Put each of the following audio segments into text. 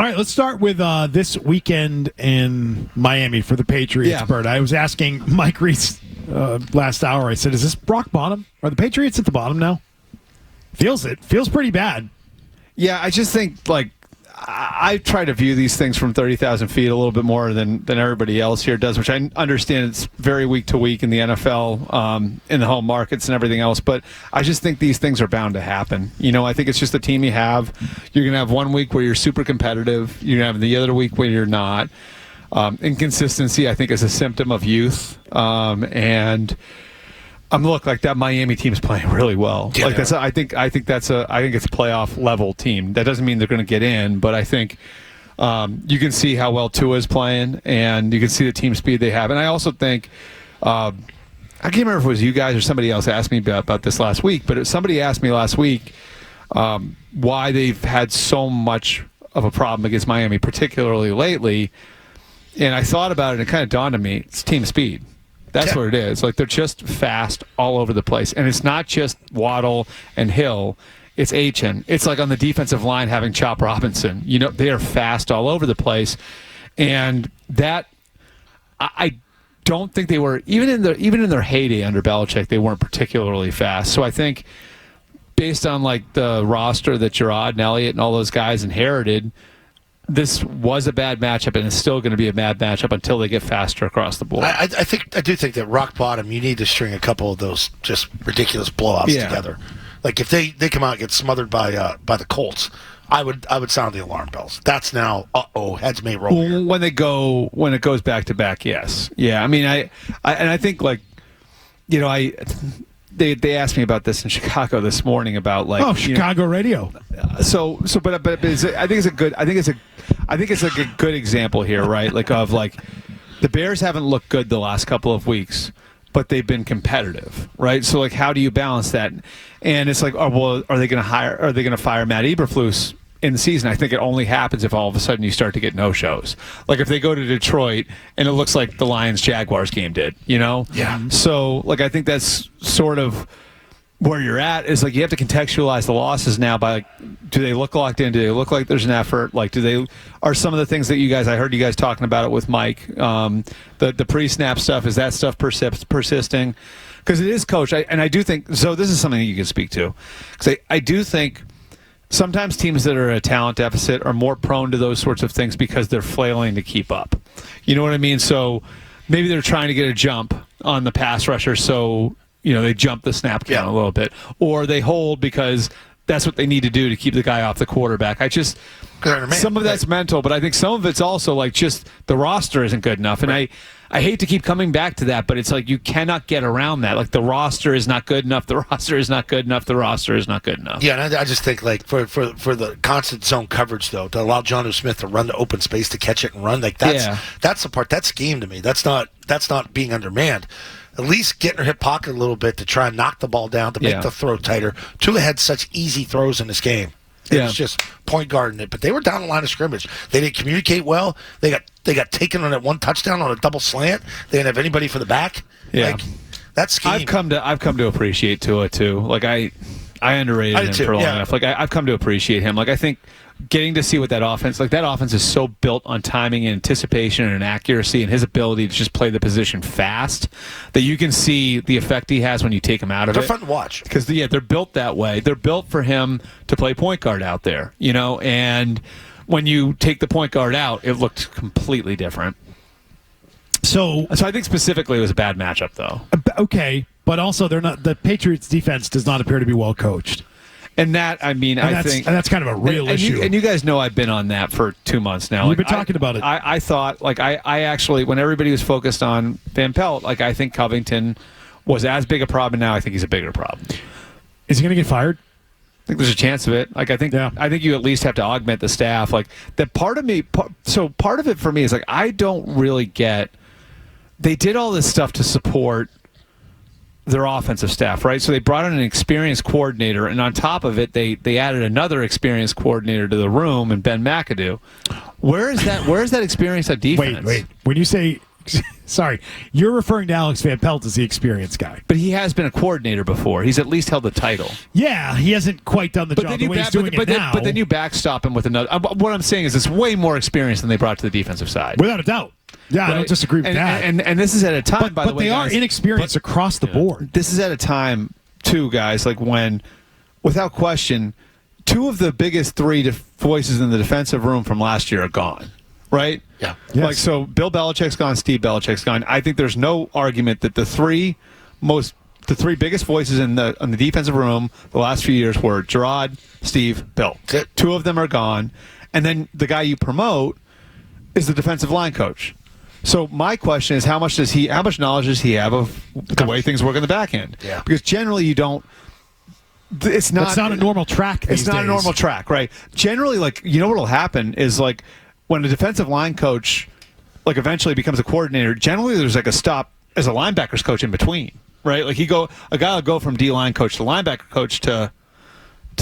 right, let's start with this weekend in Miami for the Patriots, Bert. I was asking Mike Reese last hour, I said, is this rock bottom? Are the Patriots at the bottom now? Feels pretty bad. Yeah, I just think, I try to view these things from 30,000 feet a little bit more than everybody else here does, which I understand it's very week to week in the NFL, in the home markets and everything else. But I just think these things are bound to happen. I think it's just the team you have. You're going to have one week where you're super competitive. You're going to have the other week where you're not. Inconsistency, I think, is a symptom of youth. And look, that Miami team's playing really well. Yeah, I think it's a playoff level team. That doesn't mean they're going to get in, but I think you can see how well Tua is playing, and you can see the team speed they have. And I also think I can't remember if it was you guys or somebody else asked me about this last week, but somebody asked me last week why they've had so much of a problem against Miami, particularly lately. And I thought about it, and it kind of dawned on me: it's team speed. That's what it is. They're just fast all over the place. And it's not just Waddle and Hill. It's Achane. It's on the defensive line having Chop Robinson. They are fast all over the place. And that, I don't think they were, even in their heyday under Belichick, they weren't particularly fast. So I think based on the roster that Gerard and Elliott and all those guys inherited, this was a bad matchup, and it's still going to be a bad matchup until they get faster across the board. I do think that rock bottom, you need to string a couple of those just ridiculous blowouts together. If they come out and get smothered by the Colts, I would sound the alarm bells. That's now heads may roll. Here. When it goes back to back, yes, yeah. I think They asked me about this in Chicago this morning about Chicago radio. But I think it's a good example here, right? The Bears haven't looked good the last couple of weeks, but they've been competitive, right? So how do you balance that? And it's are they going to fire Matt Eberflus in the season? I think it only happens if all of a sudden you start to get no-shows. If they go to Detroit and it looks like the Lions-Jaguars game did, Yeah. So, I think that's sort of where you're at is you have to contextualize the losses now by do they look locked in? Do they look like there's an effort? Are some of the things that I heard you guys talking about it with Mike, the pre-snap stuff, is that stuff persisting? Because it is, Coach, and I do think, so this is something that you can speak to. Because I do think sometimes teams that are at a talent deficit are more prone to those sorts of things because they're flailing to keep up. You know what I mean? So maybe they're trying to get a jump on the pass rusher, so they jump the snap count a little bit, or they hold because that's what they need to do to keep the guy off the quarterback. Some of that's mental, but I think some of it's also just the roster isn't good enough. And I hate to keep coming back to that, but it's you cannot get around that. The roster is not good enough. The roster is not good enough. The roster is not good enough. Yeah, and I just think for the constant zone coverage though, to allow Jonnu Smith to run the open space to catch it and run, that's the part that's game to me. That's not being undermanned. At least get in her hip pocket a little bit to try and knock the ball down to make the throw tighter. Tua had such easy throws in this game. It was just point guarding it, but they were down the line of scrimmage. They didn't communicate well. They got taken on that one touchdown on a double slant. They didn't have anybody for the back. Yeah, that's scheme. I've come to appreciate Tua too. I underrated him for long enough. I've come to appreciate him. I think getting to see what that offense is so built on timing and anticipation and accuracy and his ability to just play the position fast that you can see the effect he has when you take him out of it. They're fun to watch. Because they're built that way. They're built for him to play point guard out there, and when you take the point guard out, it looked completely different. So I think specifically it was a bad matchup though. Okay, but also the Patriots defense does not appear to be well coached. And that, I think... And that's kind of a real issue. And you guys know I've been on that for 2 months now. We've been talking about it. I thought, I actually, when everybody was focused on Van Pelt, I think Covington was as big a problem, and now I think he's a bigger problem. Is he going to get fired? I think there's a chance of it. I think you at least have to augment the staff. That part of it for me is I don't really get... They did all this stuff to support their offensive staff, right? So they brought in an experienced coordinator, and on top of it, they added another experienced coordinator to the room, and Ben McAdoo. Where is that experience at defense? Wait. When you say Sorry, you're referring to Alex Van Pelt as the experienced guy. But he has been a coordinator before. He's at least held the title. Yeah, he hasn't quite done the job the way he's doing it now. But then you backstop him with another. What I'm saying is it's way more experience than they brought to the defensive side. Without a doubt. Yeah, right? I don't disagree with that. And this is at a time, by the way, but they are inexperienced across the board. This is at a time, too, guys, like when, without question, two of the biggest three voices in the defensive room from last year are gone. Right? Yeah. Yes. Like, so Bill Belichick's gone, Steve Belichick's gone. I think there's no argument that the three biggest voices in the defensive room the last few years were Gerard, Steve, Bill. Two of them are gone. And then the guy you promote is the defensive line coach. So my question is, how much knowledge does he have of the way things work in the back end? Yeah. Because generally you don't. It's not a normal track. It's not a normal track, right? Generally, like, you know what'll happen is, like, when a defensive line coach, like, eventually becomes a coordinator, generally there's like a stop as a linebackers coach in between, right? Like, a guy will go from D-line coach to linebacker coach to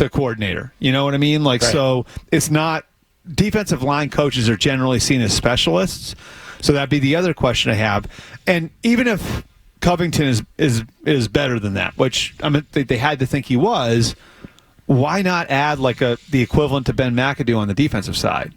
coordinator. You know what I mean? Like, right. So it's not defensive line coaches are generally seen as specialists. So that'd be the other question I have. And even if Covington is better than that, which I mean they had to think he was, why not add like the equivalent to Ben McAdoo on the defensive side?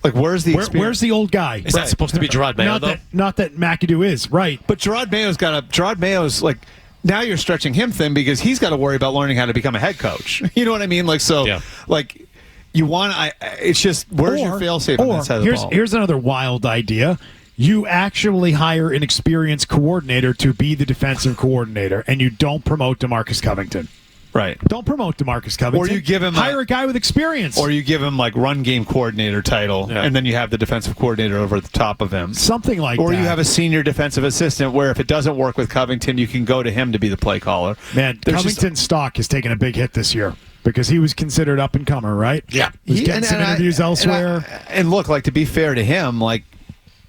Like, where's the old guy? Is that supposed to be Gerard Mayo, though? Not that McAdoo is, right. But Gerard Mayo's like, now you're stretching him thin because he's got to worry about learning how to become a head coach. You know what I mean? Like, so, yeah. Like, it's just, where's your fail-safe on that side of the ball? Here's another wild idea. You actually hire an experienced coordinator to be the defensive coordinator, and you don't promote DaMarcus Covington. Right. Don't promote DaMarcus Covington. Or you give him hire a guy with experience. Or you give him like run game coordinator title, and then you have the defensive coordinator over the top of him. Something like that. Or you have a senior defensive assistant where if it doesn't work with Covington, you can go to him to be the play caller. Man, Covington's stock has taken a big hit this year because he was considered up and comer, right? Yeah. He was getting some interviews elsewhere. And look, like, to be fair to him, like,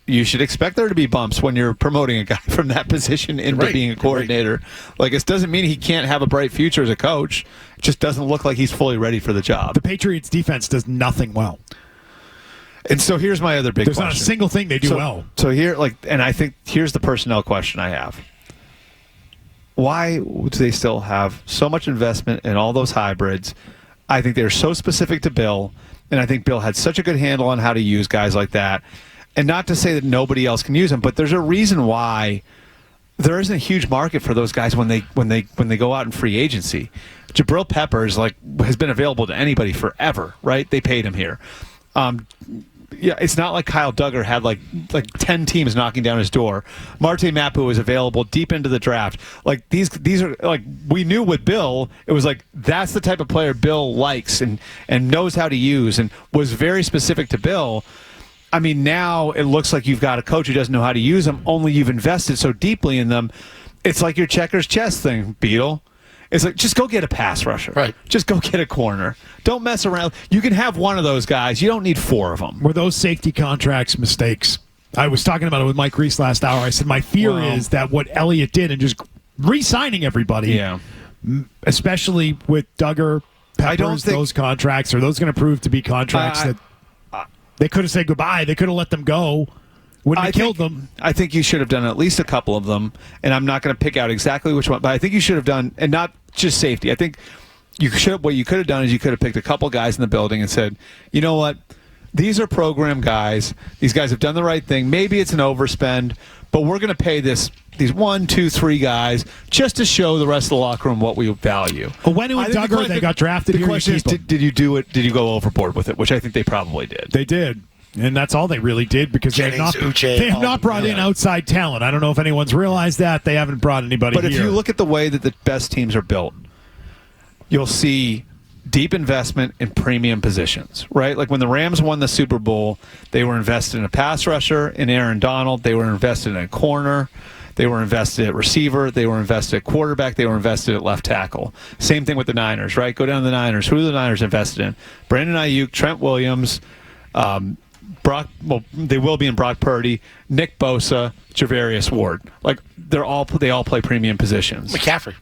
you should expect there to be bumps when you're promoting a guy from that position into being a coordinator. Right. Like, it doesn't mean he can't have a bright future as a coach. It just doesn't look like he's fully ready for the job. The Patriots defense does nothing well. And so here's my other big question. There's not a single thing they do well. So here, like, and I think here's the personnel question I have. Why do they still have so much investment in all those hybrids? I think they're so specific to Bill, and I think Bill had such a good handle on how to use guys like that. And not to say that nobody else can use them, but there's a reason why there isn't a huge market for those guys when they go out in free agency. Jabril Peppers has been available to anybody forever, right? They paid him here. Yeah, it's not like Kyle Duggar had like 10 teams knocking down his door. Marte Mapu was available deep into the draft. Like these are like, we knew with Bill, it was like that's the type of player Bill likes and knows how to use and was very specific to Bill. I mean, now it looks like you've got a coach who doesn't know how to use them, only you've invested so deeply in them. It's like your checkers chess thing, Beetle. It's like, just go get a pass rusher. Right. Just go get a corner. Don't mess around. You can have one of those guys. You don't need four of them. Were those safety contracts mistakes? I was talking about it with Mike Reese last hour. I said my fear is that what Elliott did and just re-signing everybody, especially with Duggar, Peppers, those contracts, are those going to prove to be contracts that they could have said goodbye. They could have let them go. Wouldn't have killed them. I think you should have done at least a couple of them, and I'm not going to pick out exactly which one, but I think you should have done, and not just safety. I think what you could have done is you could have picked a couple guys in the building and said, you know what, these are program guys. These guys have done the right thing. Maybe it's an overspend, but we're going to pay these 1, 2, 3 guys just to show the rest of the locker room what we value. Well, when and Duggar, they got drafted the here. The question is, did you do it? Did you go overboard with it? Which I think they probably did. They did. And that's all they really did because they have not brought in outside talent. I don't know if anyone's realized that. They haven't brought anybody But if you look at the way that the best teams are built, you'll see deep investment in premium positions, right? Like when the Rams won the Super Bowl, they were invested in a pass rusher, in Aaron Donald. They were invested in a corner. They were invested at receiver. They were invested at quarterback. They were invested at left tackle. Same thing with the Niners, right? Go down to the Niners. Who are the Niners invested in? Brandon Ayuk, Trent Williams, they will be in Brock Purdy, Nick Bosa, Javarius Ward. Like they all play premium positions. McCaffrey.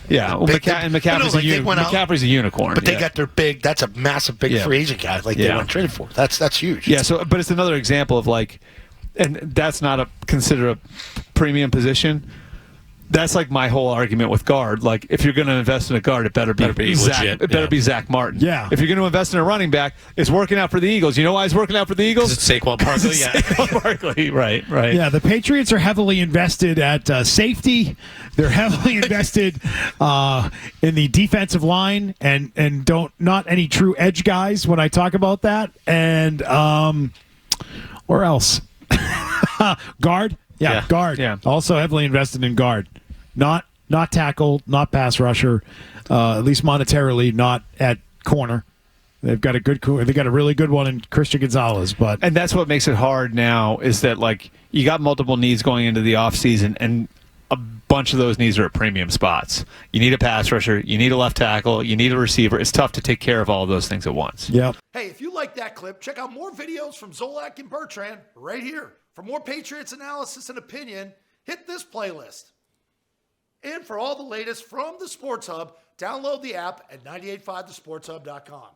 Yeah, well, McCaffrey's a unicorn. But they got their big. That's a massive, big free agent guy. Like they weren't traded for. That's huge. Yeah. So, but it's another example of like and that's not considered a premium position. That's like my whole argument with guard. Like, if you're going to invest in a guard, it better be Zach, legit. It better be Zach Martin. Yeah. If you're going to invest in a running back, it's working out for the Eagles. You know why it's working out for the Eagles? It's Saquon Barkley. Yeah. Saquon Barkley. Right. Yeah, the Patriots are heavily invested at safety. They're heavily invested in the defensive line, and not any true edge guys when I talk about that. And where else? Guard. Yeah, guard. Yeah. Also heavily invested in guard. Not tackle, not pass rusher, at least monetarily, not at corner. They've got a really good one in Christian Gonzalez, and that's what makes it hard now is that like you got multiple needs going into the offseason, and a bunch of those needs are at premium spots. You need a pass rusher, you need a left tackle, you need a receiver. It's tough to take care of all of those things at once. Yep. Hey, if you like that clip, check out more videos from Zolak and Bertrand right here. For more Patriots analysis and opinion, hit this playlist. And for all the latest from the Sports Hub, download the app at 985thesportshub.com.